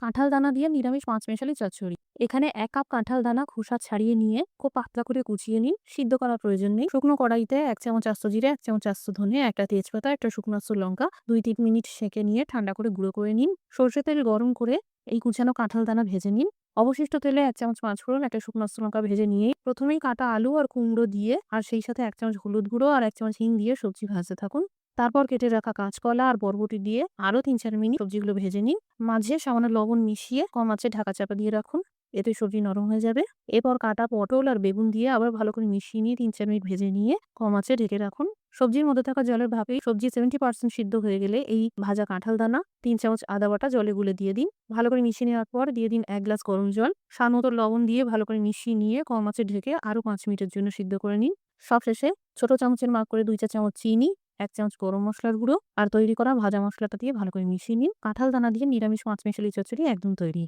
কাঁঠাল দানা দিয়ে নিরামিষ পাঁচমেশালি চচ্চড়ি। এখানে ১ কাপ কাঁঠাল দানা খোসা ছাড়িয়ে নিয়ে খুব পাতলা করে কুচিয়ে নিন। সিদ্ধ করার প্রয়োজন নেই। শুকনো কড়াইতে ১ চামচ আস্ত জিরে, ১ চামচ আস্ত ধনে, ১ টা তেজপাতা, ১ টা শুকনো আস্ত লঙ্কা ২-৩ মিনিট সেঁকে নিয়ে ঠান্ডা করে গুঁড়ো করে নিন। সরষের তেল গরম করে এই কুচানো কাঁঠাল দানা ভেজে নিন। অবশিষ্ট তেলে ১ চামচ পাঁচফোড়ন, ১ টা শুকনো আস্ত লঙ্কা ভেজে নিয়ে প্রথমেই কাটা আলু আর কুমড়ো দিয়ে আর সেই সাথে ১ চামচ হলুদ গুঁড়ো আর ১ চামচ হিং দিয়ে সবজি ভাজতে থাকুন। তারপর কেটে রাখা কাঁচকলা আর বরবটি দিয়ে আরো ৩-৪ মিনিট সবজিগুলো ভেজে নিন। মাঝে সামান্য লবণ মিশিয়ে কম আঁচে ঢাকা চাপা দিয়ে রাখুন। এতে সবজি নরম হয়ে যাবে। এরপর কাটা পটল আর বেগুন দিয়ে আবার ভালো করে মিশিয়ে নিয়ে ৩-৪ মিনিট ভেজে নিয়ে কম আঁচে ঢেকে রাখুন। সবজির মধ্যে থাকা জলের ভাপেই সবজি 70% সিদ্ধ হয়ে গেলে এই ভাজা কাঁঠাল দানা ৩ চামচ আদা বাটা জলে গুলে দিয়ে দিন। ভালো করে মিশিয়ে নেওয়ার পর দিয়ে দিন ১ গ্লাস গরম জল। স্বাদমতো লবণ দিয়ে ভালো করে মিশিয়ে নিয়ে কম আঁচে ঢেকে আরো ৫ মিনিটের জন্য সিদ্ধ করে নিন। সবশেষে ছোট চামচের মাপ করে ২ চা চামচ চিনি, ১ চামচ গরম মসলার গুঁড়ো আর তৈরি করা ভাজা মসলাটা দিয়ে ভালো করে মিশিয়ে নিন। কাঁঠাল দানা দিয়ে নিরামিষ পাঁচমেশালি চচ্চড়ি একদম তৈরি।